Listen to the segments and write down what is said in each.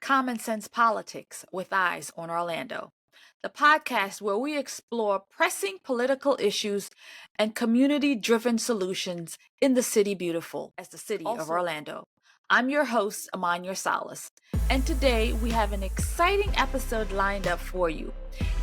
Common Sense Politics with Eyes on Orlando, the podcast where we explore pressing political issues and community driven solutions in the city beautiful as the city of Orlando. I'm your host, Amanya Salas, and today we have an exciting episode lined up for you.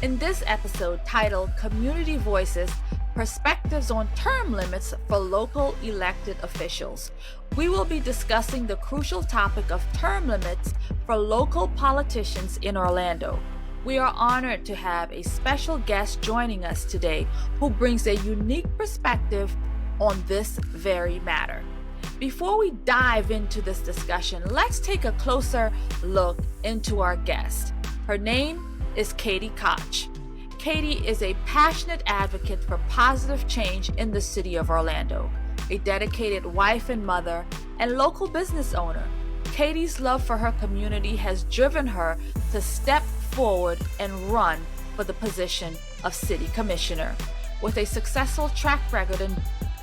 In this episode titled Community Voices, Perspectives on Term Limits for Local Elected Officials, we will be discussing the crucial topic of term limits for local politicians in Orlando. We are honored to have a special guest joining us today who brings a unique perspective on this very matter. Before we dive into this discussion, let's take a closer look into our guest. Her name is Katie Koch. Katie is a passionate advocate for positive change in the city of Orlando, a dedicated wife and mother, and local business owner. Katie's love for her community has driven her to step forward and run for the position of city commissioner. With a successful track record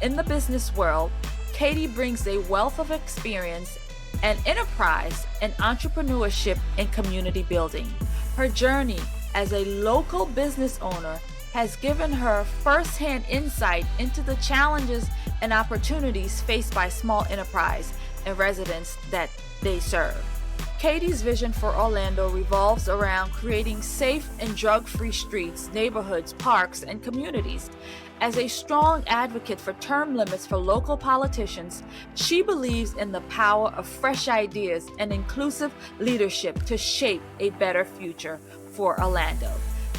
in the business world, Katie brings a wealth of experience and enterprise and entrepreneurship in community building. Her journey as a local business owner has given her firsthand insight into the challenges and opportunities faced by small enterprise and residents that they serve. Katie's vision for Orlando revolves around creating safe and drug-free streets, neighborhoods, parks, and communities. As a strong advocate for term limits for local politicians, she believes in the power of fresh ideas and inclusive leadership to shape a better future for Orlando.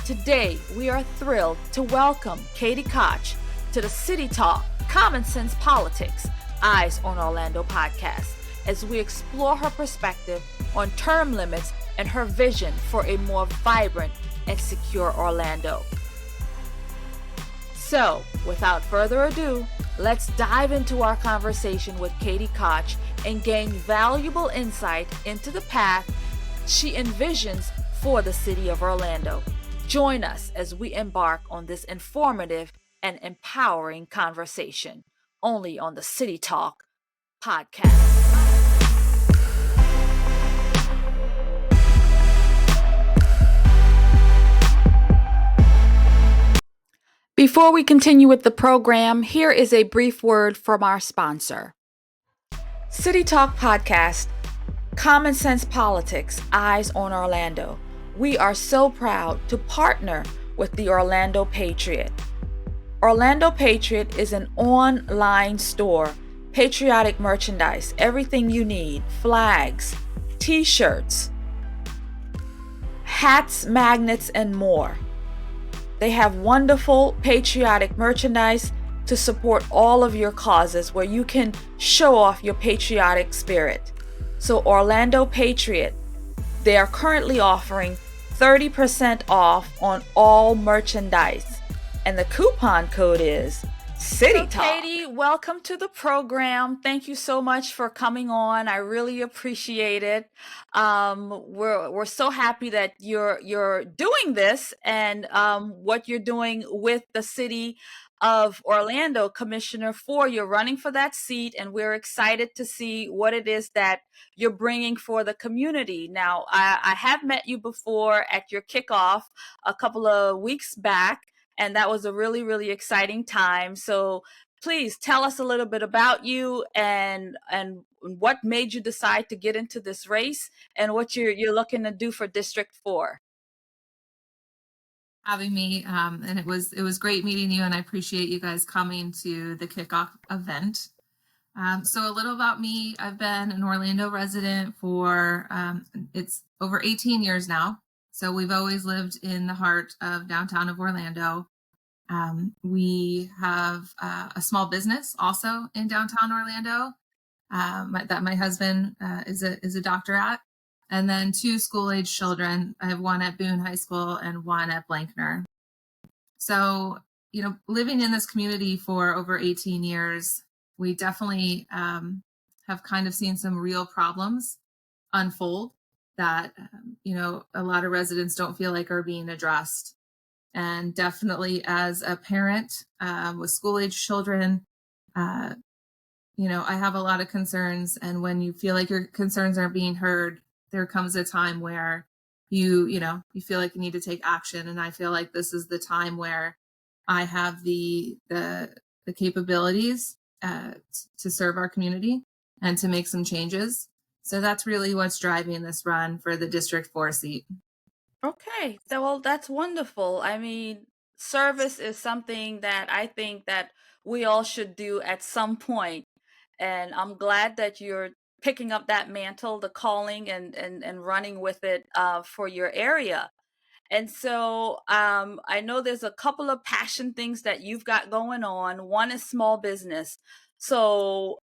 Today, we are thrilled to welcome Katie Koch to the City Talk Common Sense Politics Eyes on Orlando podcast as we explore her perspective on term limits and her vision for a more vibrant and secure Orlando. So, without further ado, let's dive into our conversation with Katie Koch and gain valuable insight into the path she envisions for the city of Orlando. Join us as we embark on this informative and empowering conversation, only on the City Talk podcast. Before we continue with the program, here is a brief word from our sponsor. City Talk Podcast, Common Sense Politics, Eyes on Orlando. We are so proud to partner with the Orlando Patriot. Orlando Patriot is an online store, patriotic merchandise, everything you need, flags, t-shirts, hats, magnets, and more. They have wonderful patriotic merchandise to support all of your causes where you can show off your patriotic spirit. So Orlando Patriot, they are currently offering 30% off on all merchandise. And the coupon code is City Talk. Katie, welcome to the program. Thank you so much for coming on. I really appreciate it. We're so happy that you're doing this and what you're doing with the city of Orlando, Commissioner 4. You're running for that seat, and we're excited to see what it is that you're bringing for the community. Now, I have met you before at your kickoff a couple of weeks back, and that was a really, really exciting time. So please tell us a little bit about you and what made you decide to get into this race and what you're looking to do for District 4. Having me, and it was great meeting you, and I appreciate you guys coming to the kickoff event. So a little about me: I've been an Orlando resident for it's over 18 years now. So we've always lived in the heart of downtown of Orlando. We have a small business also in downtown Orlando that my husband is a doctor at. And then 2 school-age children. I have one at Boone High School and one at Blankner. So, living in this community for over 18 years, we definitely have kind of seen some real problems unfold that, a lot of residents don't feel like are being addressed. And definitely as a parent with school-age children, I have a lot of concerns. And when you feel like your concerns aren't being heard, there comes a time where you feel like you need to take action. And I feel like this is the time where I have the capabilities to serve our community and to make some changes. So that's really what's driving this run for the District 4 seat. Okay, well, that's wonderful. I mean, service is something that I think that we all should do at some point, and I'm glad that you're picking up that mantle, the calling, and running with it for your area. And so I know there's a couple of passion things that you've got going on. One is small business. So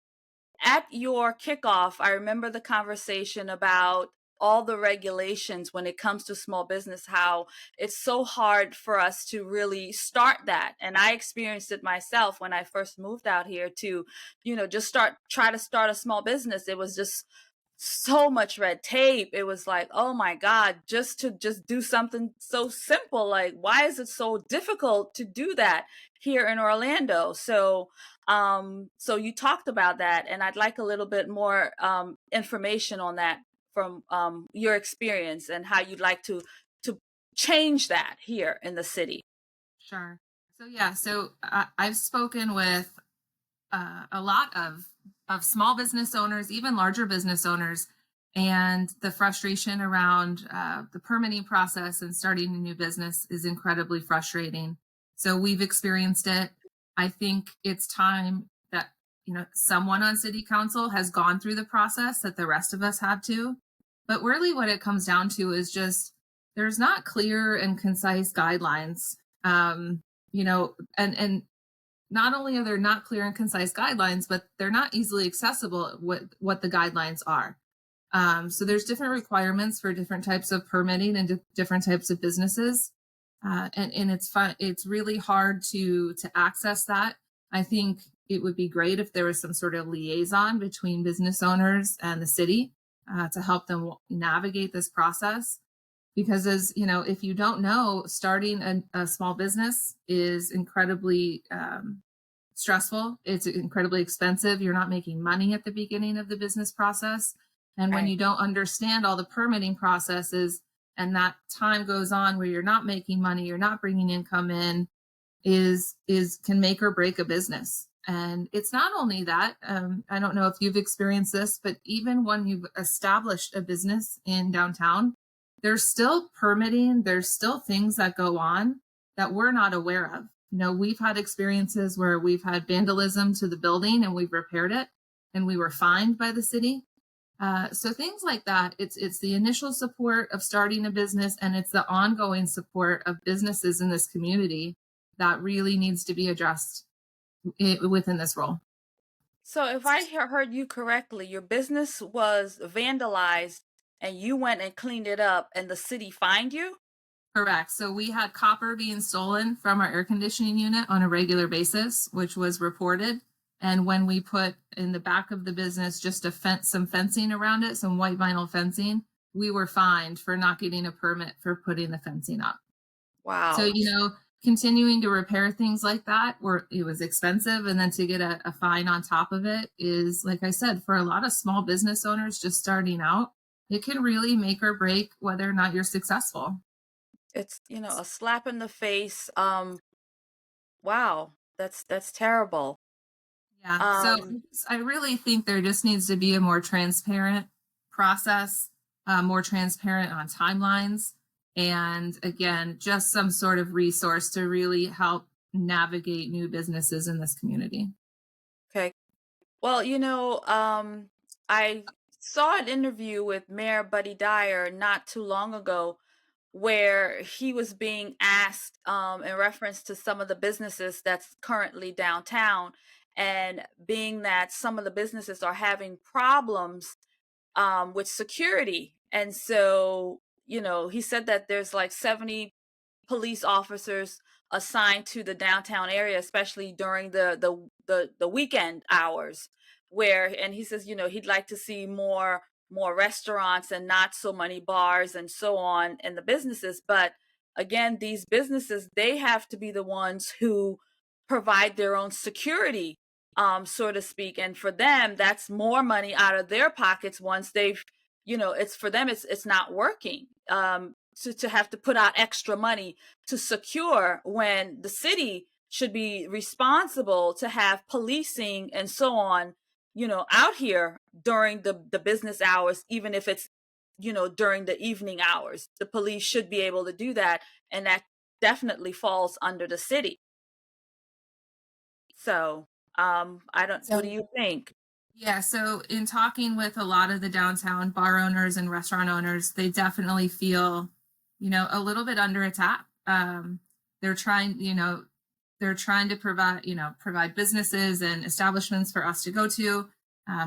at your kickoff, I remember the conversation about all the regulations when it comes to small business, how it's so hard for us to really start that. And I experienced it myself when I first moved out here to, just try to start a small business. It was just so much red tape. It was like, oh my God, just do something so simple. Like, why is it so difficult to do that here in Orlando? So you talked about that, and I'd like a little bit more information on that from your experience and how you'd like to change that here in the city. Sure. I've spoken with a lot of small business owners, even larger business owners, and the frustration around the permitting process and starting a new business is incredibly frustrating. So we've experienced it. I think it's time that someone on city council has gone through the process that the rest of us have to. But really, what it comes down to is just there's not clear and concise guidelines. And not only are there not clear and concise guidelines, but they're not easily accessible what the guidelines are. So there's different requirements for different types of permitting and different types of businesses. And it's fun. It's really hard to access that. I think it would be great if there was some sort of liaison between business owners and the city to help them navigate this process. Because as you know, if you don't know, starting a small business is incredibly stressful. It's incredibly expensive. You're not making money at the beginning of the business process. And when Right. you don't understand all the permitting processes and that time goes on where you're not making money, you're not bringing income in, is can make or break a business. And it's not only that. I don't know if you've experienced this, but even when you've established a business in downtown, there's still permitting, there's still things that go on that we're not aware of. We've had experiences where we've had vandalism to the building and we've repaired it and we were fined by the city. So things like that, it's the initial support of starting a business and it's the ongoing support of businesses in this community that really needs to be addressed within this role. So if I heard you correctly, your business was vandalized and you went and cleaned it up and the city fined you? Correct. So we had copper being stolen from our air conditioning unit on a regular basis, which was reported. And when we put in the back of the business just some fencing around it, some white vinyl fencing, we were fined for not getting a permit for putting the fencing up. So, Wow. continuing to repair things like that, where it was expensive, and then to get a fine on top of it is, like I said, for a lot of small business owners just starting out, it can really make or break whether or not you're successful. It's, a slap in the face. Wow. That's terrible. Yeah. So Um, I really think there just needs to be a more transparent process, more transparent on timelines, and again, just some sort of resource to really help navigate new businesses in this community. okay. Well, I saw an interview with Mayor Buddy Dyer not too long ago where he was being asked in reference to some of the businesses that's currently downtown, and being that some of the businesses are having problems with security. And so, he said that there's like 70 police officers assigned to the downtown area, especially during the weekend hours. And he says, he'd like to see more restaurants and not so many bars and so on in the businesses. But again, these businesses, they have to be the ones who provide their own security, so to speak. And for them, that's more money out of their pockets once they've it's for them, it's not working. To have to put out extra money to secure when the city should be responsible to have policing and so on, out here during the business hours, even if it's, during the evening hours. The police should be able to do that, and that definitely falls under the city. So, I don't, what do So you think? yeah, so in talking with a lot of the downtown bar owners and restaurant owners, they definitely feel, a little bit under attack. They're trying, they're trying to provide businesses and establishments for us to go to.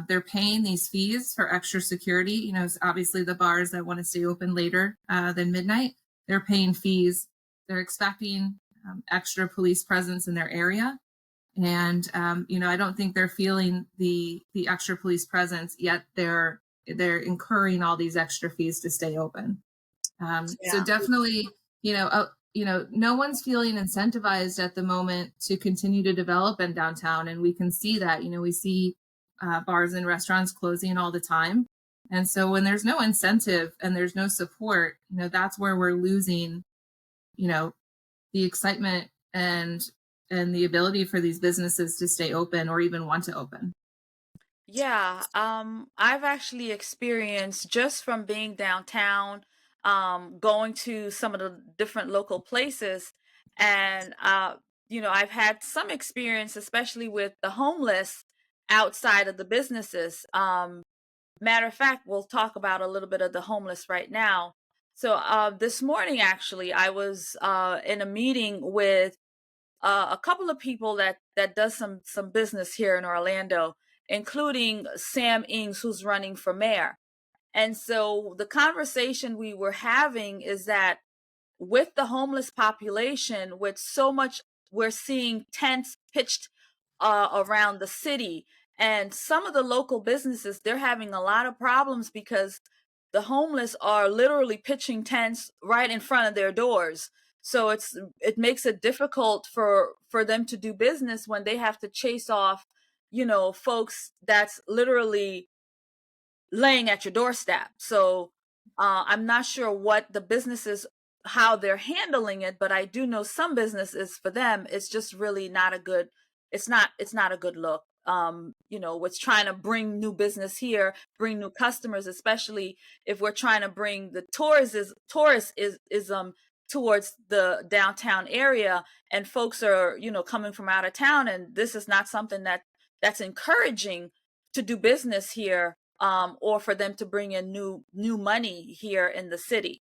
They're paying these fees for extra security. Obviously the bars that want to stay open later than midnight, they're paying fees. They're expecting extra police presence in their area. And I don't think they're feeling the extra police presence yet. They're incurring all these extra fees to stay open. So Yeah. definitely, no one's feeling incentivized at the moment to continue to develop in downtown, and we can see that. We see bars and restaurants closing all the time, and so when there's no incentive and there's no support, that's where we're losing, the excitement and the ability for these businesses to stay open or even want to open. Yeah, I've actually experienced just from being downtown, going to some of the different local places, and I've had some experience, especially with the homeless outside of the businesses. Matter of fact, we'll talk about a little bit of the homeless right now. So, this morning, actually, I was in a meeting with a couple of people that does some business here in Orlando, including Sam Ings, who's running for mayor. And so the conversation we were having is that with the homeless population, with so much, we're seeing tents pitched around the city, and some of the local businesses, they're having a lot of problems because the homeless are literally pitching tents right in front of their doors. So it makes it difficult for them to do business when they have to chase off, folks that's literally laying at your doorstep. So I'm not sure what the businesses, how they're handling it, but I do know some businesses, for them it's just really not a good, it's not a good look. With trying to bring new business here, bring new customers, especially if we're trying to bring the tourism towards the downtown area, and folks are, coming from out of town, and this is not something that's encouraging to do business here, or for them to bring in new money here in the city.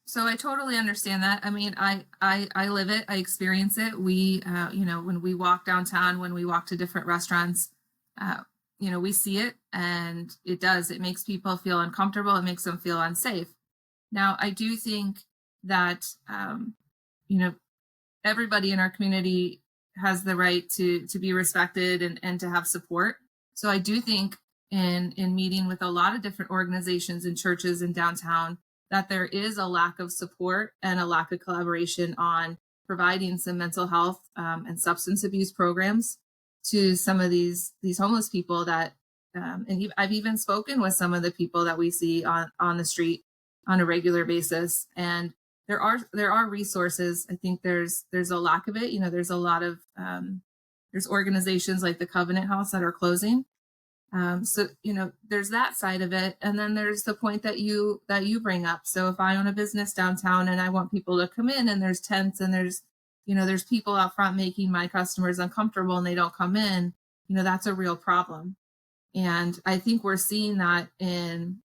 So I totally understand that. I mean, I live it, I experience it. We, when we walk downtown, when we walk to different restaurants, we see it, and it makes people feel uncomfortable. It makes them feel unsafe. Now, I do think that, you know, everybody in our community has the right to be respected and to have support. So I do think in meeting with a lot of different organizations and churches in downtown, that there is a lack of support and a lack of collaboration on providing some mental health and substance abuse programs to some of these homeless people that I've even spoken with some of the people that we see on the street on a regular basis, and there are resources. I think there's a lack of it. There's a lot of there's organizations like the Covenant House that are closing. So there's that side of it, and then there's the point that you bring up. So if I own a business downtown and I want people to come in, and there's tents and there's people out front making my customers uncomfortable and they don't come in, that's a real problem. And I think we're seeing that in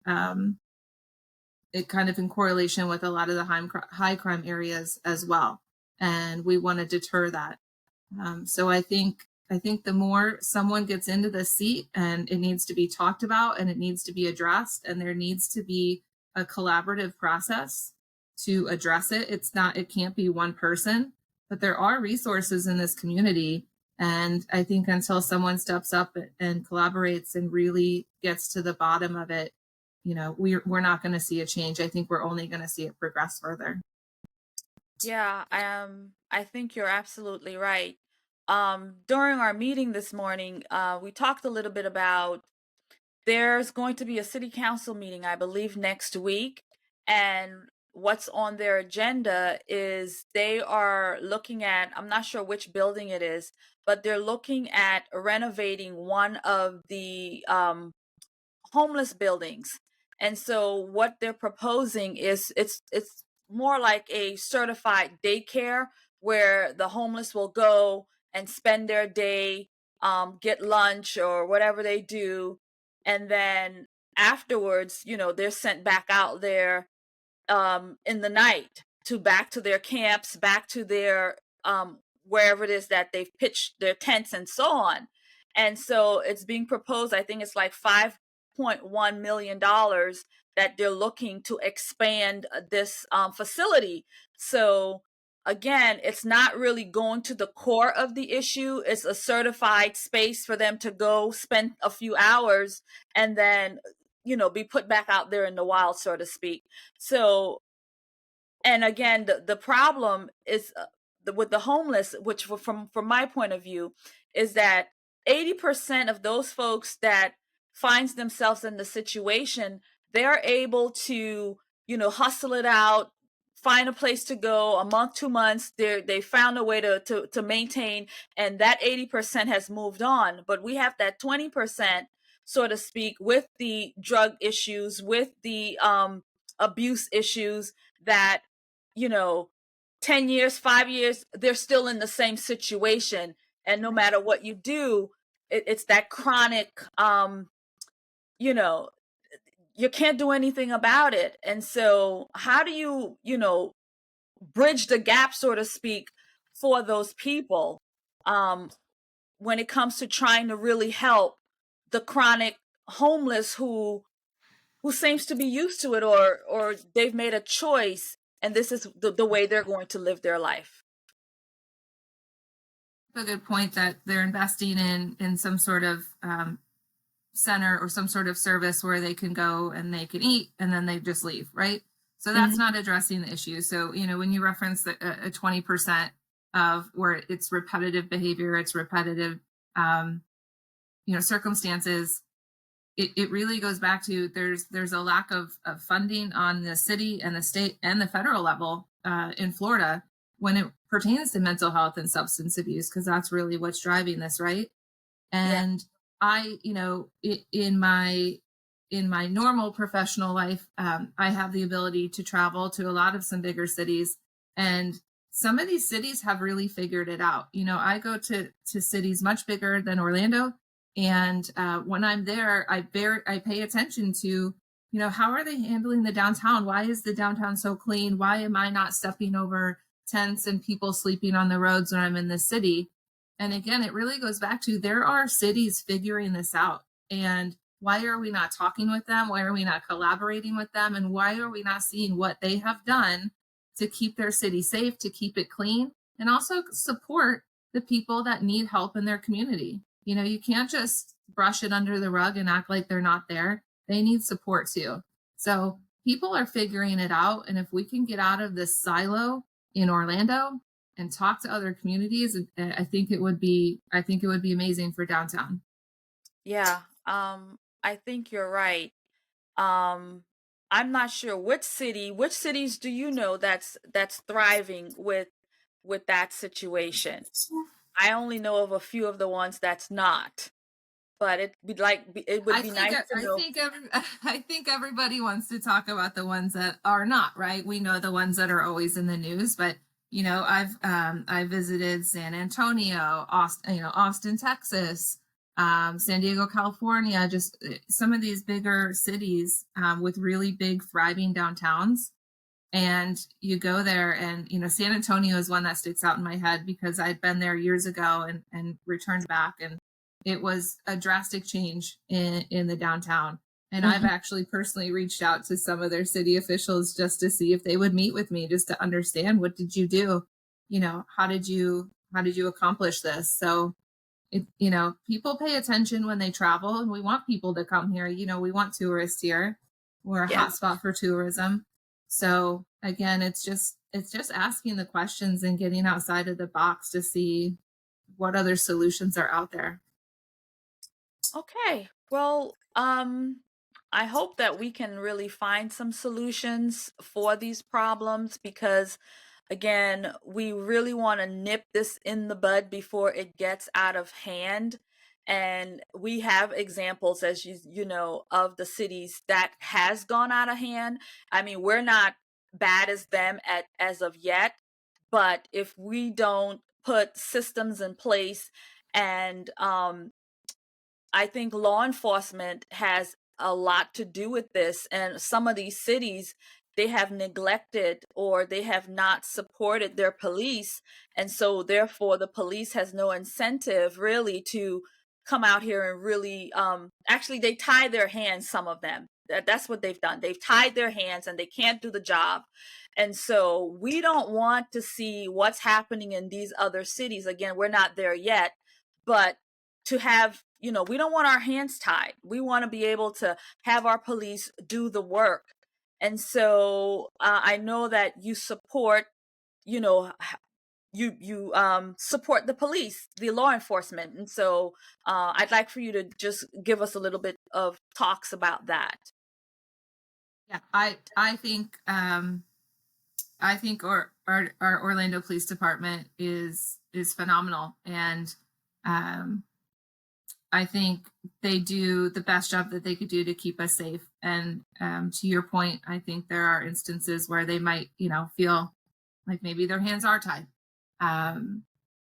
it kind of in correlation with a lot of the high crime areas as well. And we want to deter that. So I think the more someone gets into the seat, and it needs to be talked about and it needs to be addressed, and there needs to be a collaborative process to address it. It can't be one person, but there are resources in this community. And I think until someone steps up and collaborates and really gets to the bottom of it, we're not going to see a change. I think we're only going to see it progress further. Yeah, I think you're absolutely right. during our meeting this morning, we talked a little bit about there's going to be a city council meeting, I believe, next week. And what's on their agenda is they are looking at, I'm not sure which building it is, but they're looking at renovating one of the homeless buildings. And so what they're proposing is it's more like a certified daycare where the homeless will go and spend their day, get lunch or whatever they do, and then afterwards, they're sent back out there in the night to back to their camps, back to their wherever it is that they've pitched their tents and so on. And so it's being proposed, I think it's like $5.1 million that they're looking to expand this facility. So again, it's not really going to the core of the issue. It's a space for them to go spend a few hours and then be put back out there in the wild, so to speak. So, and again, the problem is with the homeless, which from my point of view, is that 80% of those folks that finds themselves in the situation, they're able to, hustle it out, find a place to go a month, 2 months. They found a way to maintain, and that 80% has moved on. But we have that 20%, so to speak, with the drug issues, with the abuse issues that, 10 years, 5 years, they're still in the same situation. And no matter what you do, it's that chronic, you know, you can't do anything about it. And so how do you, bridge the gap, so to speak, for those people when it comes to trying to really help the chronic homeless who seems to be used to it, or they've made a choice and this is the way they're going to live their life? A good point that they're investing in some sort of center or some sort of service where they can go and they can eat and then they just leave, right? So that's not addressing the issue. So, when you reference a 20% of where it's repetitive behavior, it's repetitive, circumstances, it really goes back to there's a lack of funding on the city and the state and the federal level in Florida when it pertains to mental health and substance abuse, because that's really what's driving this, right? And I, in my normal professional life, I have the ability to travel to a lot of some bigger cities, and some of these cities have really figured it out. I go to cities much bigger than Orlando, and when I'm there, I pay attention to, how are they handling the downtown? Why is the downtown so clean? Why am I not stepping over tents and people sleeping on the roads when I'm in the city? And again, it really goes back to there are cities figuring this out. And why are we not talking with them? Why are we not collaborating with them? And why are we not seeing what they have done to keep their city safe, to keep it clean, and also support the people that need help in their community? You can't just brush it under the rug and act like they're not there. They need support too. So people are figuring it out. And if we can get out of this silo in Orlando and talk to other communities, I think it would be amazing for downtown. Yeah, I think you're right. I'm not sure which cities do you know that's thriving with that situation? I only know of a few of the ones that's not, but it would be nice to know. I think everybody wants to talk about the ones that are not, right. We know the ones that are always in the news, but I visited San Antonio, Austin, Texas, San Diego, California, just some of these bigger cities with really big thriving downtowns. And you go there and, San Antonio is one that sticks out in my head because I'd been there years ago and returned back. And it was a drastic change in the downtown. And I've actually personally reached out to some of their city officials just to see if they would meet with me, just to understand, what did you do? How did you accomplish this? So, people pay attention when they travel, and we want people to come here. We want tourists here. We're a hotspot for tourism. So again, it's just asking the questions and getting outside of the box to see what other solutions are out there. Okay. Well, I hope that we can really find some solutions for these problems because, again, we really want to nip this in the bud before it gets out of hand. And we have examples, as you know, of the cities that has gone out of hand. I mean, we're not bad as them as of yet, but if we don't put systems in place and I think law enforcement has a lot to do with this. And some of these cities, they have neglected or they have not supported their police. And so, therefore, the police has no incentive really to come out here and really, actually, they tie their hands, some of them. That's what they've done. They've tied their hands and they can't do the job. And so, we don't want to see what's happening in these other cities. Again, we're not there yet, but to have, we don't want our hands tied. We want to be able to have our police do the work. And so I know that you support, you know, you support the police, the law enforcement. And so I'd like for you to just give us a little bit of talks about that. Yeah, I think our Orlando Police Department is phenomenal, and I think they do the best job that they could do to keep us safe. And to your point, I think there are instances where they might, feel like maybe their hands are tied.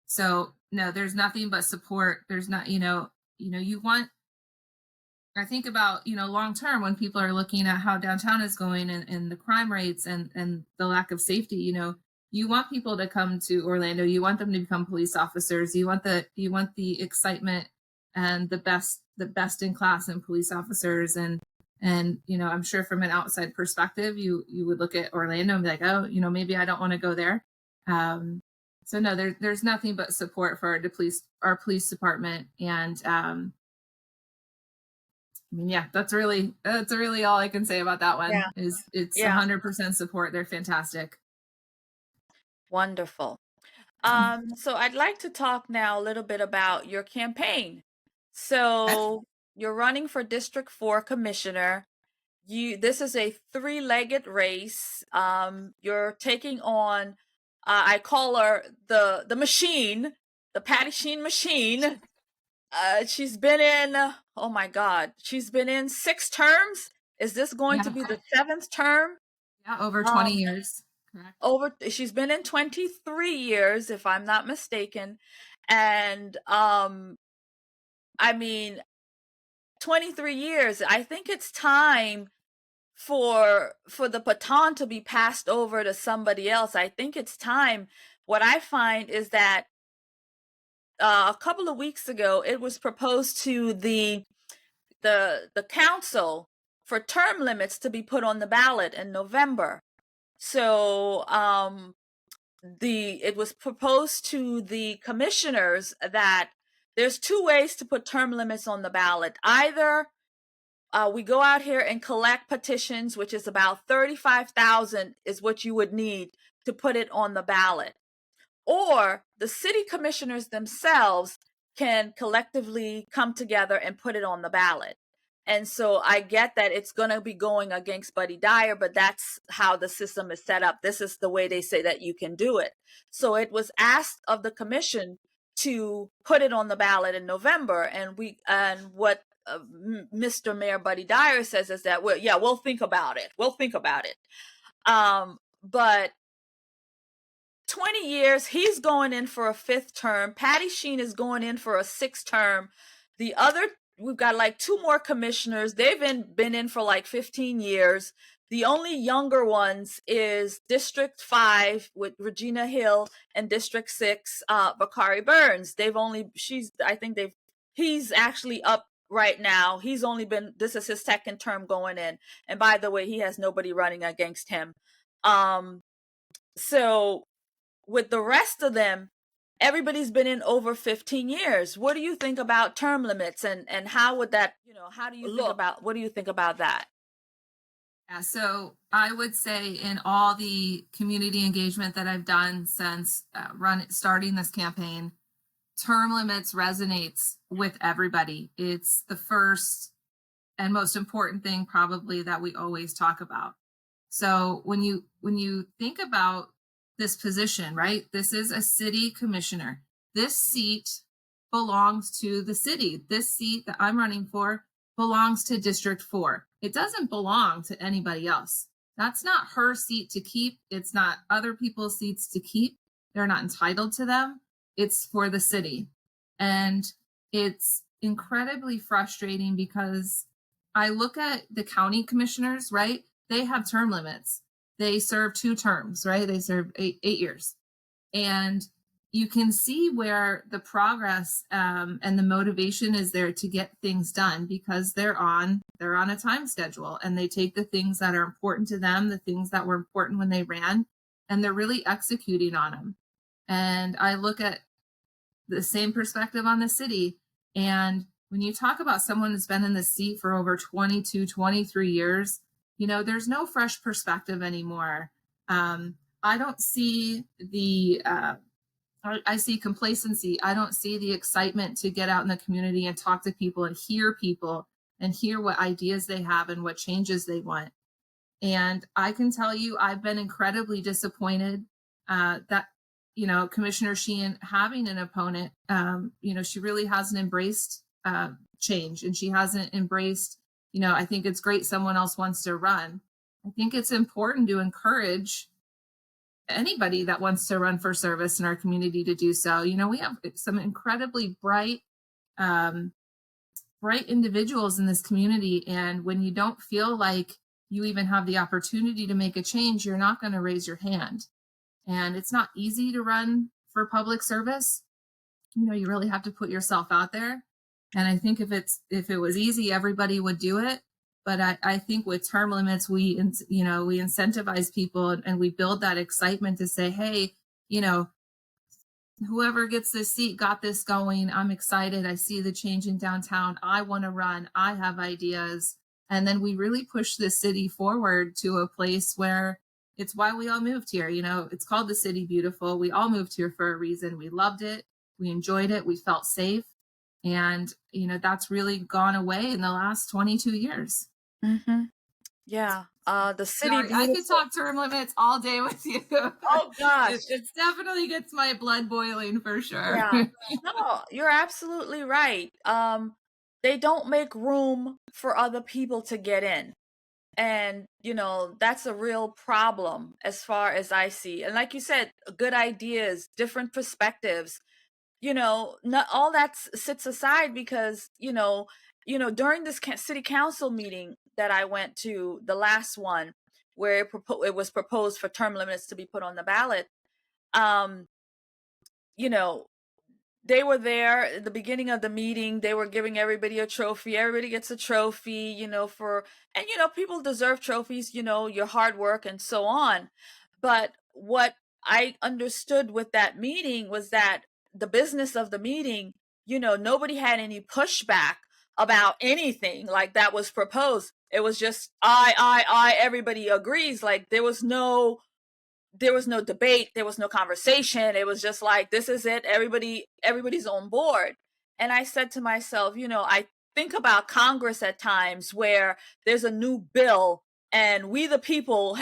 So no, there's nothing but support. There's not, you want. I think about, long term when people are looking at how downtown is going and the crime rates and the lack of safety. You want people to come to Orlando. You want them to become police officers. You want the excitement and the best in class in police officers. And I'm sure from an outside perspective, you would look at Orlando and be like, oh, maybe I don't want to go there. So no, there's nothing but support for our police department. And that's really all I can say about that one. Yeah. Is it's 100% support. They're fantastic. Wonderful. So I'd like to talk now a little bit about your campaign. So you're running for District 4 Commissioner. This is a three-legged race. You're taking on, I call her the machine, the Patty Sheen machine. She's been in, oh my God, she's been in 6 terms. Is this going to be the 7th term? Yeah, over 20 years. Correct. She's been in 23 years, if I'm not mistaken. And 23 years, I think it's time for the baton to be passed over to somebody else. I think it's time. What I find is that a couple of weeks ago, it was proposed to the council for term limits to be put on the ballot in November. So it was proposed to the commissioners that there's 2 ways to put term limits on the ballot. Either we go out here and collect petitions, which is about 35,000 is what you would need to put it on the ballot. Or the city commissioners themselves can collectively come together and put it on the ballot. And so I get that it's going to be going against Buddy Dyer, but that's how the system is set up. This is the way they say that you can do it. So it was asked of the commission to put it on the ballot in November. And what Mr. Mayor Buddy Dyer says is that, we'll think about it. We'll think about it. But 20 years, he's going in for a 5th term. Patty Sheen is going in for a 6th term. We've got like 2 more commissioners. They've been in for like 15 years. The only younger ones is District 5 with Regina Hill and District 6, Bakari Burns. He's actually up right now. This is his 2nd term going in. And by the way, he has nobody running against him. So with the rest of them, everybody's been in over 15 years. What do you think about term limits and how would that, how do you what do you think about that? Yeah, so I would say in all the community engagement that I've done since starting this campaign, term limits resonates with everybody. It's the first and most important thing probably that we always talk about. So when you think about this position, right? This is a city commissioner. This seat belongs to the city. This seat that I'm running for belongs to District 4. It doesn't belong to anybody else. That's not her seat to keep. It's not other people's seats to keep. They're not entitled to them. It's for the city. And it's incredibly frustrating because I look at the county commissioners, right? They have term limits. They serve 2 terms, right? They serve 8 years. And you can see where the progress and the motivation is there to get things done because they're on a time schedule, and they take the things that are important to them, the things that were important when they ran, and they're really executing on them. And I look at the same perspective on the city. And when you talk about someone who's been in the seat for over 22, 23 years, there's no fresh perspective anymore. I don't see I see complacency. I don't see the excitement to get out in the community and talk to people and hear what ideas they have and what changes they want. And I can tell you, I've been incredibly disappointed that, Commissioner Sheehan having an opponent, she really hasn't embraced change, and she hasn't embraced, I think it's great someone else wants to run. I think it's important to encourage anybody that wants to run for service in our community to do so. We have some incredibly bright individuals in this community. And when you don't feel like you even have the opportunity to make a change, you're not going to raise your hand. And it's not easy to run for public service. You really have to put yourself out there. And I think if it was easy, everybody would do it. But I think with term limits, we incentivize people and we build that excitement to say, hey, whoever gets this seat got this going. I'm excited. I see the change in downtown. I want to run. I have ideas. And then we really push the city forward to a place where it's why we all moved here. It's called the City Beautiful. We all moved here for a reason. We loved it. We enjoyed it. We felt safe. And, that's really gone away in the last 22 years. Mm-hmm. Yeah. The City Sorry, I could talk term limits all day with you. Oh gosh. It definitely gets my blood boiling for sure. Yeah. No, you're absolutely right. They don't make room for other people to get in. And, that's a real problem as far as I see. And like you said, good ideas, different perspectives, not all that sits aside because, during this city council meeting that I went to, the last one where it was proposed for term limits to be put on the ballot, they were there at the beginning of the meeting. They were giving everybody a trophy. Everybody gets a trophy, people deserve trophies, your hard work and so on. But what I understood with that meeting was that the business of the meeting, nobody had any pushback about anything like that was proposed. It was just, everybody agrees. Like there was no debate, there was no conversation. It was just like, this is it. Everybody's on board. And I said to myself, I think about Congress at times where there's a new bill and we the people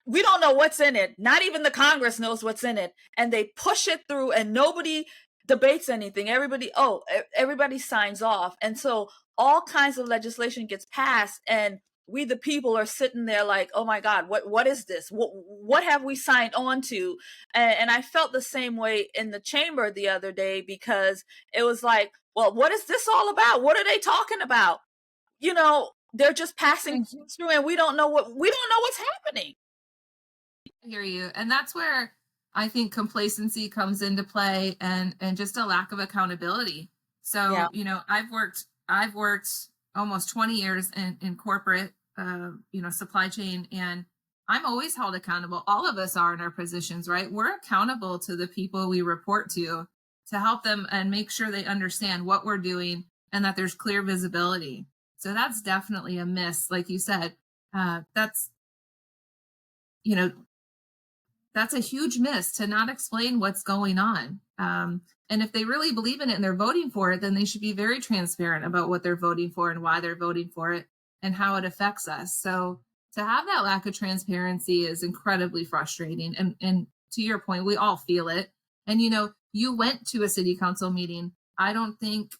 we don't know what's in it. Not even the Congress knows what's in it. And they push it through and nobody debates anything. Everybody signs off. And so all kinds of legislation gets passed and we the people are sitting there like, oh my God, what is this? What have we signed on to? And I felt the same way in the chamber the other day because it was like, well, what is this all about? What are they talking about? They're just passing through and we don't know what's happening. I hear you. And that's where I think complacency comes into play and just a lack of accountability. So, Yeah. I've worked almost 20 years in corporate, supply chain, and I'm always held accountable. All of us are in our positions, right? We're accountable to the people we report to help them and make sure they understand what we're doing and that there's clear visibility. So that's definitely a miss. Like you said, that's a huge miss to not explain what's going on. And if they really believe in it and they're voting for it, then they should be very transparent about what they're voting for and why they're voting for it and how it affects us. So to have that lack of transparency is incredibly frustrating. And to your point, we all feel it. And you went to a city council meeting. I don't think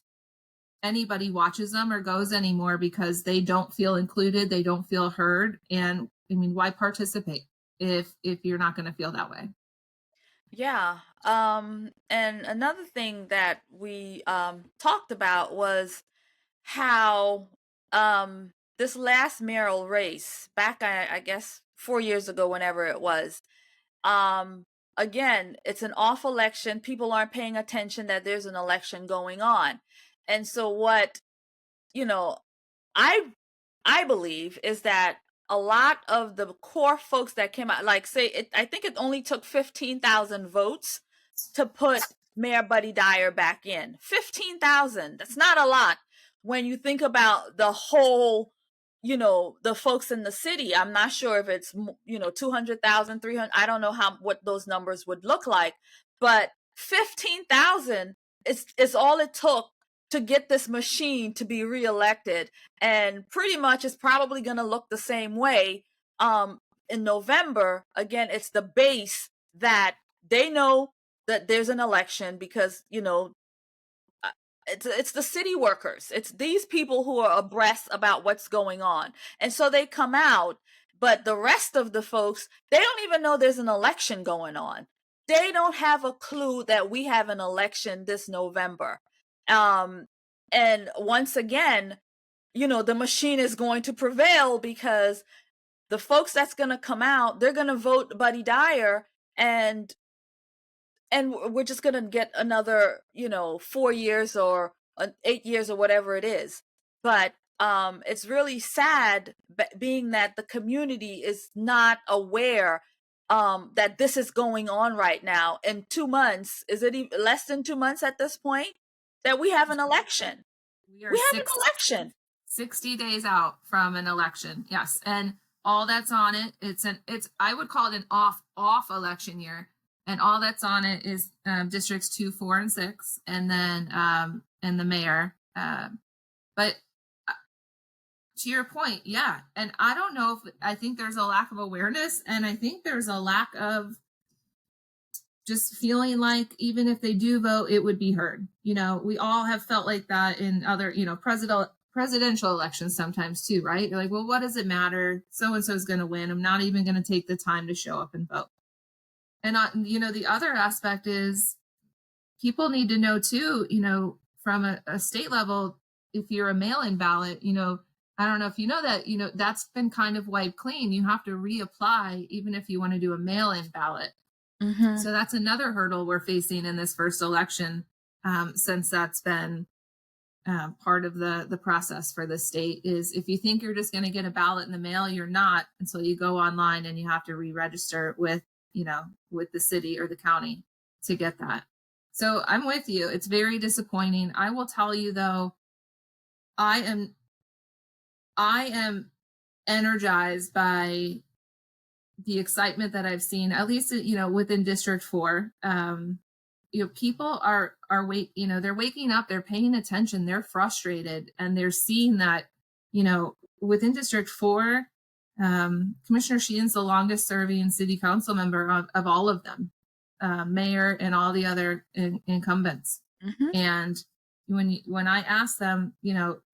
anybody watches them or goes anymore because they don't feel included, they don't feel heard. And I mean, why participate if you're not going to feel that way? Yeah. And another thing that we talked about was how this last mayoral race back, I guess 4 years ago, whenever it was, um, again, it's an off election. People aren't paying attention that there's an election going on. And so what, you know, I I believe is that a lot of the core folks that came out, like say I think it only took 15,000 votes to put Mayor Buddy Dyer back in. 15,000. That's not a lot when you think about the whole, the folks in the city. I'm not sure if it's 200,000, 300. I don't know what those numbers would look like, but 15,000 is all it took to get this machine to be reelected, and pretty much it's probably going to look the same way in November. Again, it's the base that they know that there's an election because it's the city workers. It's these people who are abreast about what's going on, and so they come out. But the rest of the folks, they don't even know there's an election going on. They don't have a clue that we have an election this November. And once again, the machine is going to prevail because the folks that's going to come out, they're going to vote Buddy Dyer, and we're just going to get another 4 years or 8 years or whatever it is. But it's really sad being that the community is not aware that this is going on right now. In 2 months, is it even less than 2 months at this point, that we have an election? We are We have an election. 60 days out from an election. Yes. And all that's on it, I would call it an off election year. And all that's on it is districts 2, 4, and 6, and then and the mayor. But to your point, yeah. And I don't know if I think there's a lack of awareness, and I think there's a lack of just feeling like even if they do vote, it would be heard. We all have felt like that in other, presidential elections sometimes too, right? You're like, well, what does it matter? So and so is going to win. I'm not even going to take the time to show up and vote. And the other aspect is people need to know too, from a state level, if you're a mail-in ballot, I don't know if you know that, that's been kind of wiped clean. You have to reapply even if you want to do a mail-in ballot. Mm-hmm. So that's another hurdle we're facing in this first election, since that's been part of the process for the state. Is if you think you're just going to get a ballot in the mail, you're not until you go online and you have to re-register with the city or the county to get that. So I'm with you. It's very disappointing. I will tell you though, I am energized by the excitement that I've seen, at least, within District 4. People are they're waking up, they're paying attention, they're frustrated, and they're seeing that, within District 4, Commissioner Sheehan's the longest serving city council member of all of them, mayor and all the other incumbents. Mm-hmm. And when I asked them,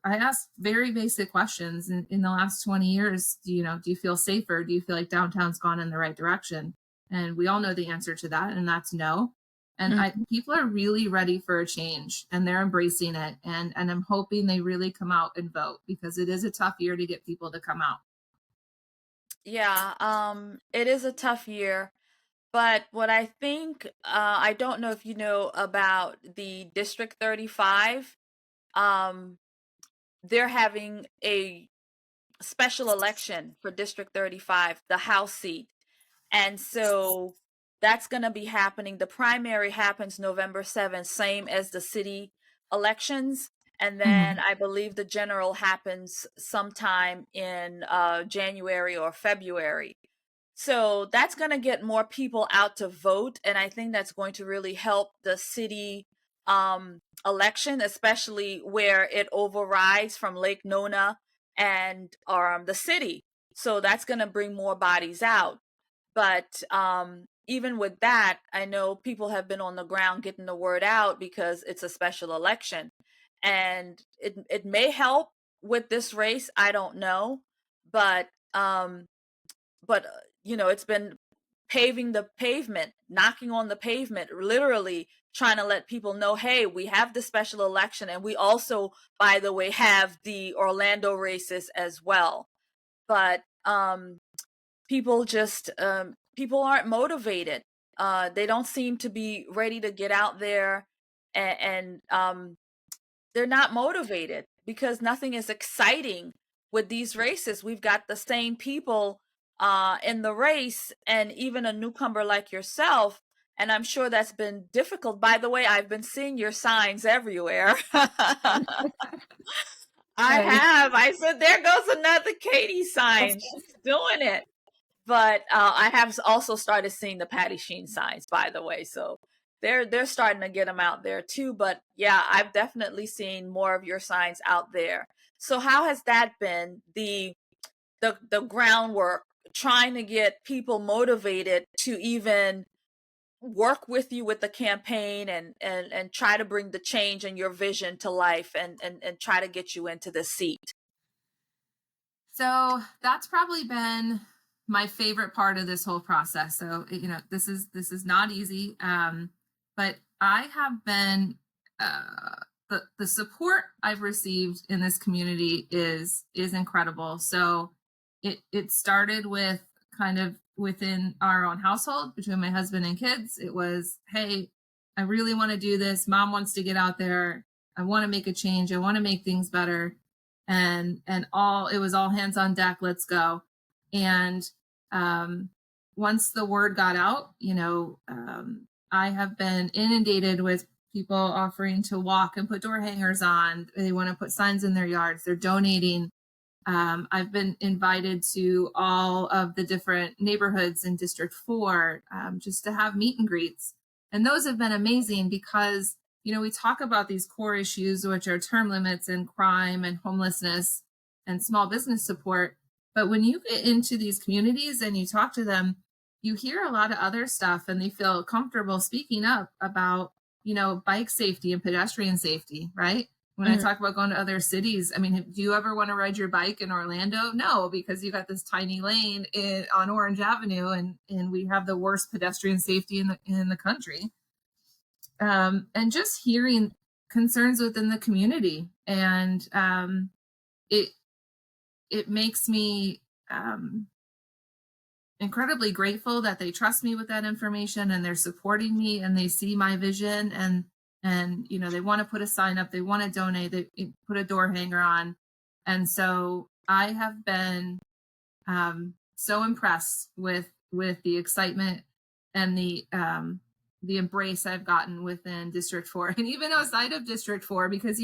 I asked very basic questions in the last 20 years. Do you feel safer? Do you feel like downtown's gone in the right direction? And we all know the answer to that, and that's no. And people are really ready for a change, and they're embracing it. And I'm hoping they really come out and vote, because it is a tough year to get people to come out. Yeah, it is a tough year. But what I think, I don't know if you know about the District 35. They're having a special election for District 35, the House seat. And so that's going to be happening. The primary happens November 7th, same as the city elections. And then I believe the general happens sometime in January or February. So that's going to get more people out to vote. And I think that's going to really help the city election, especially where it overrides from Lake Nona and the city. So that's going to bring more bodies out. But even with that, I know people have been on the ground getting the word out because it's a special election. And it may help with this race. I don't know. But, um, it's been paving the pavement, knocking on the pavement, literally trying to let people know, hey, we have the special election. And we also, by the way, have the Orlando races as well. But people just people aren't motivated. They don't seem to be ready to get out there, and they're not motivated because nothing is exciting with these races. We've got the same people in the race, and even a newcomer like yourself. And I'm sure that's been difficult. By the way, I've been seeing your signs everywhere. I Right. have. I said, there goes another Katie sign. She's doing it. But I have also started seeing the Patty Sheen signs, by the way. So they're starting to get them out there too. But yeah, I've definitely seen more of your signs out there. So how has that been? The groundwork, trying to get people motivated to even work with you with the campaign and try to bring the change and your vision to life and try to get you into the seat. So that's probably been my favorite part of this whole process. So this is not easy, but I have been the support I've received in this community is incredible. So it started with kind of within our own household between my husband and kids. It was, hey, I really want to do this. Mom wants to get out there. I want to make a change. I want to make things better, and all it was all hands on deck, let's go. And once the word got out, I have been inundated with people offering to walk and put door hangers on. They want to put signs in their yards. They're donating. I've been invited to all of the different neighborhoods in District 4 just to have meet and greets. And those have been amazing because, we talk about these core issues, which are term limits and crime and homelessness and small business support. But when you get into these communities and you talk to them, you hear a lot of other stuff and they feel comfortable speaking up about, bike safety and pedestrian safety, right? When I talk about going to other cities, I mean, do you ever want to ride your bike in Orlando? No, because you got this tiny lane on Orange Avenue, and we have the worst pedestrian safety in the country. And just hearing concerns within the community, and it makes me incredibly grateful that they trust me with that information and they're supporting me and they see my vision and they want to put a sign up, they want to donate, they put a door hanger on. And so I have been so impressed with the excitement and the embrace I've gotten within District 4 and even outside of District 4, because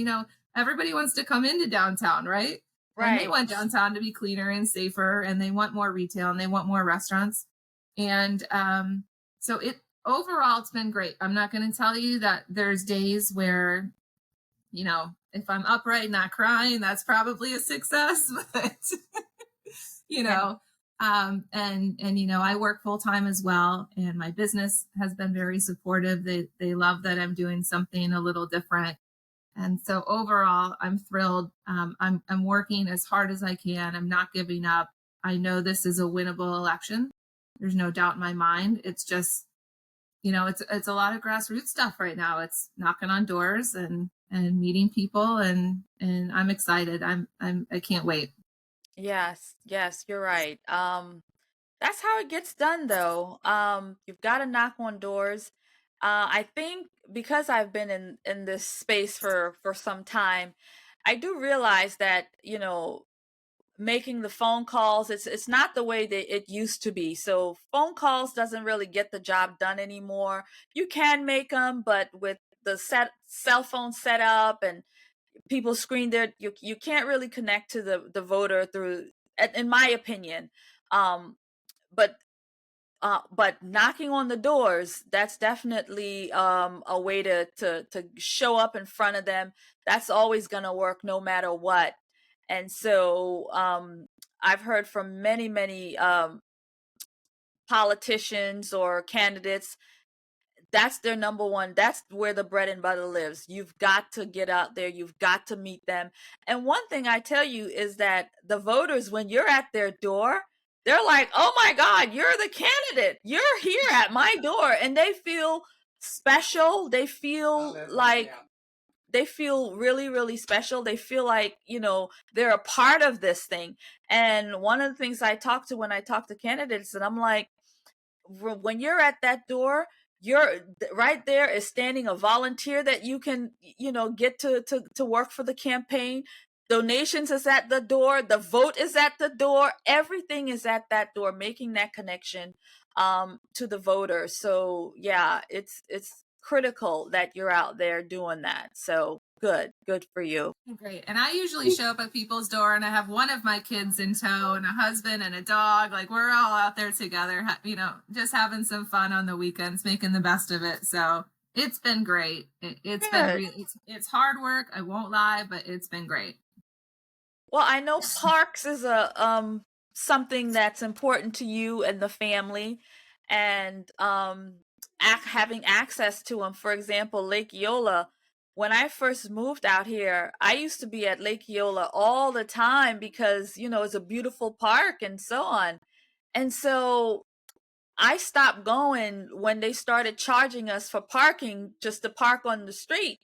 everybody wants to come into downtown, right? And they Right. want downtown to be cleaner and safer, and they want more retail and they want more restaurants. And so overall, it's been great. I'm not going to tell you that there's days where, if I'm upright, not crying, that's probably a success. But, I work full time as well. And my business has been very supportive. They love that I'm doing something a little different. And so overall, I'm thrilled. I'm working as hard as I can. I'm not giving up. I know this is a winnable election. There's no doubt in my mind. It's just, it's a lot of grassroots stuff right now. It's knocking on doors and meeting people, and I'm excited. I can't wait. Yes, you're right. That's how it gets done, though. You've got to knock on doors. I think because I've been in this space for some time, I do realize that making the phone calls, it's not the way that it used to be. So phone calls doesn't really get the job done anymore. You can make them, but with the cell phone setup and people screen there, you can't really connect to the voter through, in my opinion. But But knocking on the doors, that's definitely a way to show up in front of them. That's always going to work no matter what. And so I've heard from many politicians or candidates, that's their number one. That's where the bread and butter lives. You've got to get out there. You've got to meet them. And one thing I tell you is that the voters, when you're at their door, they're like, oh my God, you're the candidate. You're here at my door. And they feel special. They feel like they feel really special. They feel like, they're a part of this thing. And one of the things I talk to when I talk to candidates, and I'm like, when you're at that door, you're right there is standing a volunteer that you can, get to work for the campaign. Donations is at the door. The vote is at the door. Everything is at that door, making that connection to the voter. So yeah, it's critical that you're out there doing that. So good for you. Great. And I usually show up at people's door and I have one of my kids in tow and a husband and a dog. Like we're all out there together, just having some fun on the weekends, making the best of it. So it's been great. It's been really, it's hard work. I won't lie, but it's been great. Well, I know parks is a something that's important to you and the family, and having access to them. For example, Lake Eola. When I first moved out here, I used to be at Lake Eola all the time because, it's a beautiful park and so on. And so I stopped going when they started charging us for parking just to park on the street.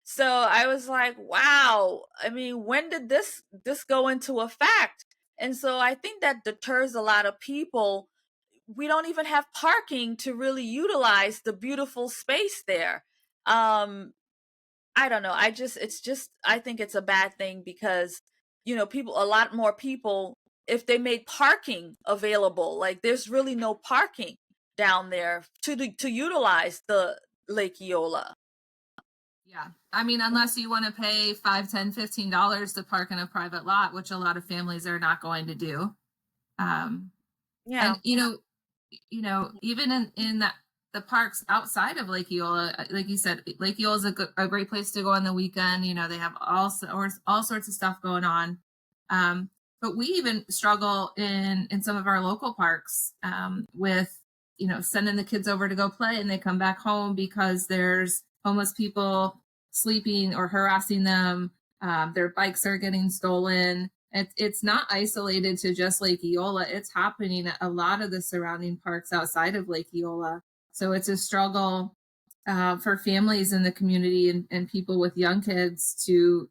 So I was like, wow, I mean, when did this go into effect? And so I think that deters a lot of people. We don't even have parking to really utilize the beautiful space there. I don't know. I think it's a bad thing because, a lot more people, if they made parking available, like there's really no parking down there to utilize the Lake Eola. Yeah. I mean, unless you want to pay $5, $10, $15 to park in a private lot, which a lot of families are not going to do. Yeah. And even in the parks outside of Lake Eola, like you said, Lake Eola is a great place to go on the weekend. They have all sorts of stuff going on. But we even struggle in some of our local parks with, sending the kids over to go play and they come back home because there's homeless people sleeping or harassing them. Their bikes are getting stolen. It's not isolated to just Lake Eola. It's happening at a lot of the surrounding parks outside of Lake Eola. So it's a struggle for families in the community and people with young kids to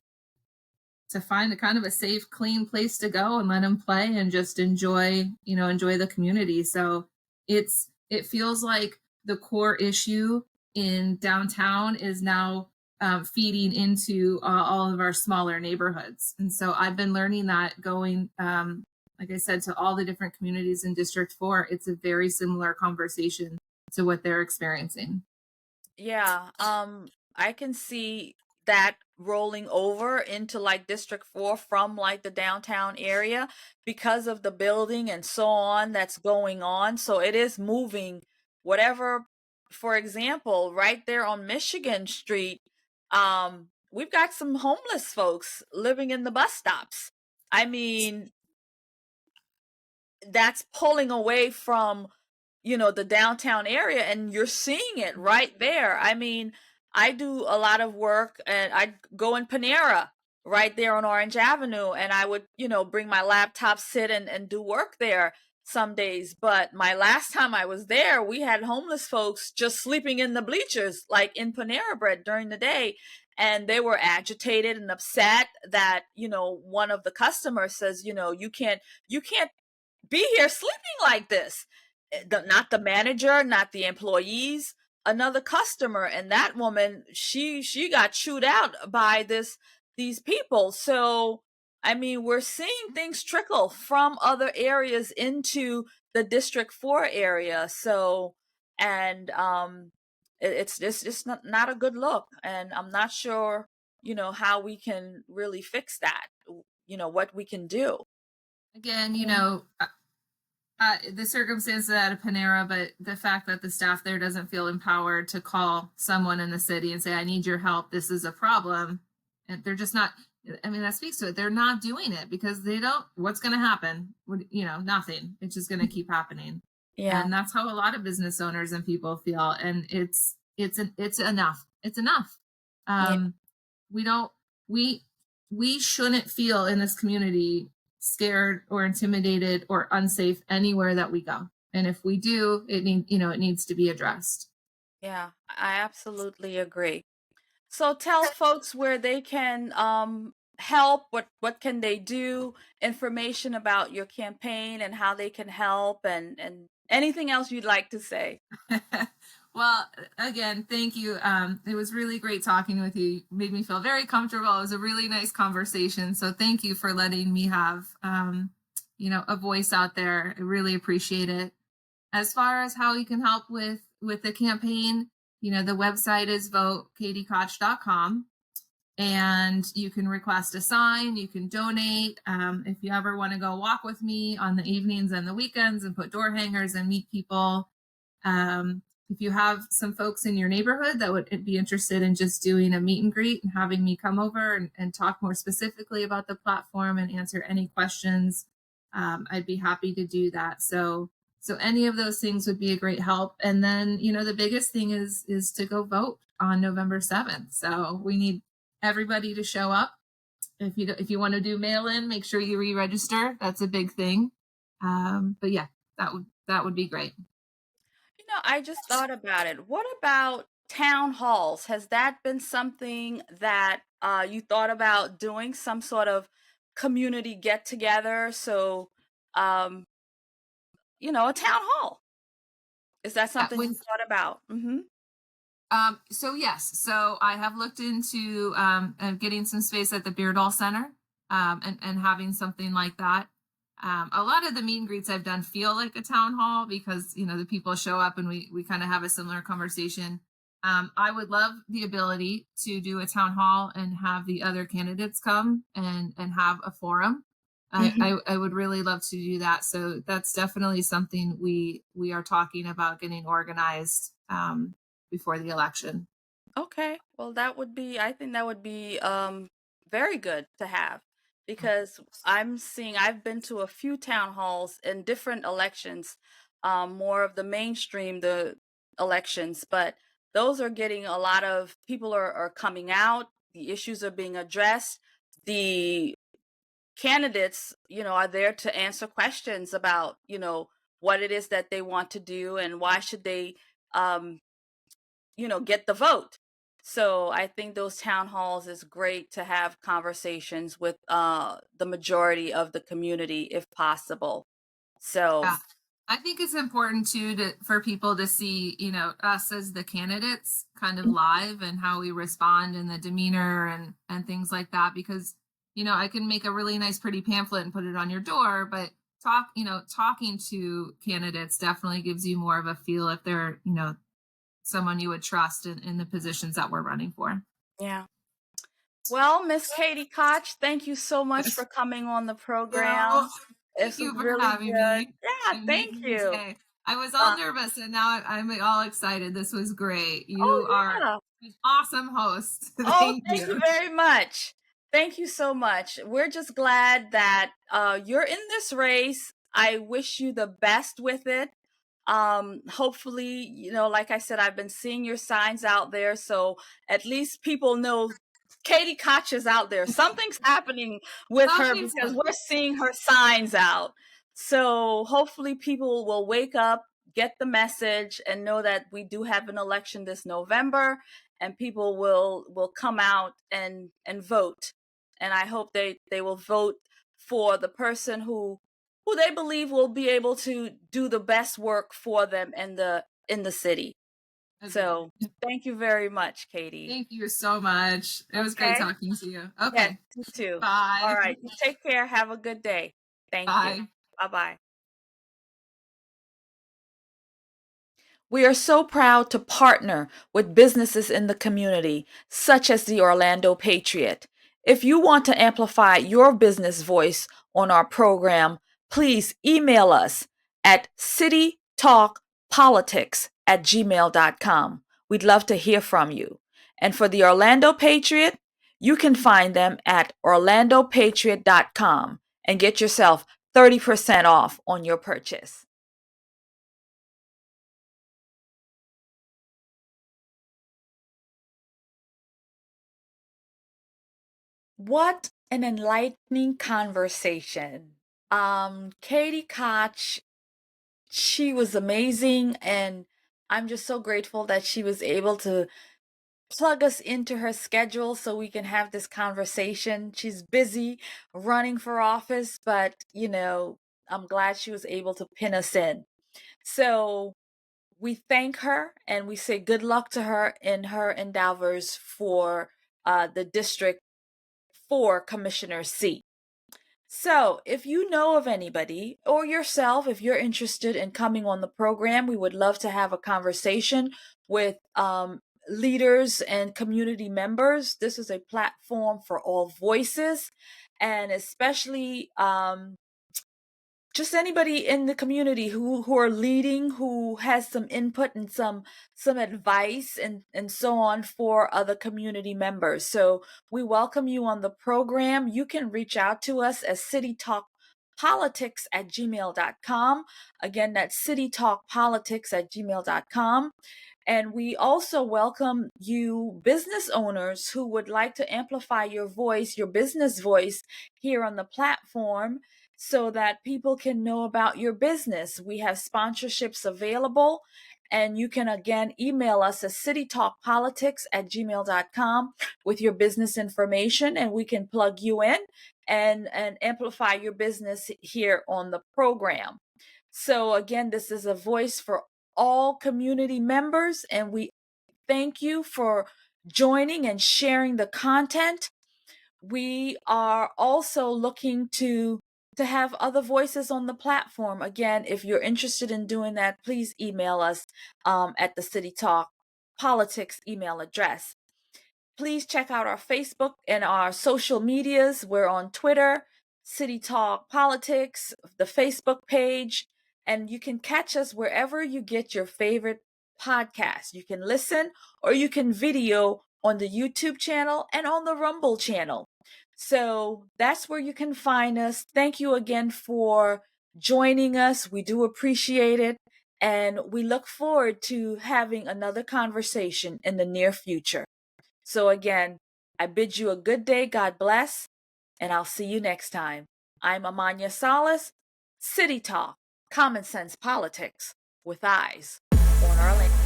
find a kind of a safe, clean place to go and let them play and just enjoy the community. So it feels like the core issue in downtown is now feeding into all of our smaller neighborhoods. And so I've been learning that going, like I said, to all the different communities in District 4, it's a very similar conversation to what they're experiencing. Yeah, I can see that rolling over into like District 4 from like the downtown area because of the building and so on that's going on. So it is moving whatever, for example, right there on Michigan Street, we've got some homeless folks living in the bus stops. I mean, that's pulling away from the downtown area, and you're seeing it right there. I mean, I do a lot of work and I go in Panera right there on Orange Avenue, and I would, bring my laptop, sit and do work there some days. But my last time I was there, we had homeless folks just sleeping in the bleachers, like in Panera Bread during the day. And they were agitated and upset that, one of the customers says, you can't be here sleeping like this. Not the manager, not the employees, another customer. And that woman, she got chewed out by these people. So I mean, we're seeing things trickle from other areas into the District 4 area. So, and it's just not a good look. And I'm not sure, how we can really fix that, what we can do. Again, The circumstances at a Panera, but the fact that the staff there doesn't feel empowered to call someone in the city and say, I need your help, this is a problem. And they're just not, I mean, that speaks to it. They're not doing it because they don't, what's going to happen? Nothing. It's just going to keep happening. Yeah. And that's how a lot of business owners and people feel. And it's enough. It's enough. We don't, we shouldn't feel in this community scared or intimidated or unsafe anywhere that we go. And if we do, it needs to be addressed. Yeah, I absolutely agree. So tell folks where they can help, what can they do, information about your campaign and how they can help, and anything else you'd like to say. Well, again, thank you. It was really great talking with you. You made me feel very comfortable. It was a really nice conversation. So thank you for letting me have, a voice out there. I really appreciate it. As far as how you can help with the campaign, the website is votekatiekoch.com, and you can request a sign. You can donate. If you ever want to go walk with me on the evenings and the weekends and put door hangers and meet people. If you have some folks in your neighborhood that would be interested in just doing a meet and greet and having me come over and talk more specifically about the platform and answer any questions, I'd be happy to do that. So any of those things would be a great help. And then, the biggest thing is to go vote on November 7th. So we need everybody to show up. If you want to do mail-in, make sure you re-register. That's a big thing. But yeah, that would be great. I just thought about it. What about town halls? Has that been something that you thought about doing, some sort of community get together? So, a town hall. Is that something you thought about? Mm-hmm. So yes, so I have looked into getting some space at the Beardall Center, and having something like that. A lot of the meet and greets I've done feel like a town hall because, the people show up and we kind of have a similar conversation. I would love the ability to do a town hall and have the other candidates come and have a forum. Mm-hmm. I would really love to do that. So that's definitely something we are talking about getting organized before the election. Okay. Well, I think that would be very good to have, because I've been to a few town halls in different elections, more of the mainstream, the elections, but those are getting a lot of people are coming out, the issues are being addressed, the candidates, are there to answer questions about, what it is that they want to do and why should they, um, get the vote. So I think those town halls is great to have conversations with the majority of the community if possible. So Yeah. I think it's important too for people to see, us as the candidates kind of live and how we respond and the demeanor and things like that, because, I can make a really nice pretty pamphlet and put it on your door, but talking to candidates definitely gives you more of a feel if they're, someone you would trust in the positions that we're running for. yeah. Well, Miss Katie Koch, thank you so much for coming on the program. Thank This was you for really having good. me Yeah, and thank making me you. stay. I was all nervous and now I'm all excited. This was great. Oh You are yeah. an awesome host. Oh, Thank thank you you. very much. Thank you so much. We're just glad that you're in this race. I wish you the best with it. Hopefully, like I said, I've been seeing your signs out there, so at least people know Katie Koch is out there. Something's happening with her because we're seeing her signs out. So hopefully people will wake up, get the message, and know that we do have an election this November, and people will come out and vote. And I hope they will vote for the person who they believe will be able to do the best work for them in the city. Okay. So thank you very much, Katie. Thank you so much. It was great talking to you. Okay. Yes, you too. Bye. All right. You take care. Have a good day. Thank you. Bye-bye. We are so proud to partner with businesses in the community, such as the Orlando Patriot. If you want to amplify your business voice on our program, please email us at citytalkpolitics@gmail.com. We'd love to hear from you. And for the Orlando Patriot, you can find them at orlandopatriot.com and get yourself 30% off on your purchase. What an enlightening conversation. Katie Koch, she was amazing, and I'm just so grateful that she was able to plug us into her schedule so we can have this conversation. She's busy running for office, but I'm glad she was able to pin us in. So we thank her and we say good luck to her in her endeavors for the District 4 Commissioner seat. So, if you know of anybody or yourself, if you're interested in coming on the program, we would love to have a conversation with leaders and community members. This is a platform for all voices, and especially just anybody in the community who are leading, who has some input and some advice and so on for other community members. So we welcome you on the program. You can reach out to us at citytalkpolitics@gmail.com. Again, that's citytalkpolitics@gmail.com. And we also welcome you business owners who would like to amplify your voice, your business voice here on the platform so that people can know about your business. We have sponsorships available, and you can again email us at citytalkpolitics@gmail.com with your business information, and we can plug you in and amplify your business here on the program. So again, this is a voice for all community members, and we thank you for joining and sharing the content. We are also looking to have other voices on the platform. Again, if you're interested in doing that, please email us at the City Talk Politics email address. Please check out our Facebook and our social medias. We're on Twitter, City Talk Politics, the Facebook page, and you can catch us wherever you get your favorite podcast. You can listen or you can video on the YouTube channel and on the Rumble channel. So that's where you can find us. Thank you again for joining us. We do appreciate it. And we look forward to having another conversation in the near future. So again, I bid you a good day. God bless. And I'll see you next time. I'm Amanya Salas, City Talk, Common Sense Politics with eyes on Orlando.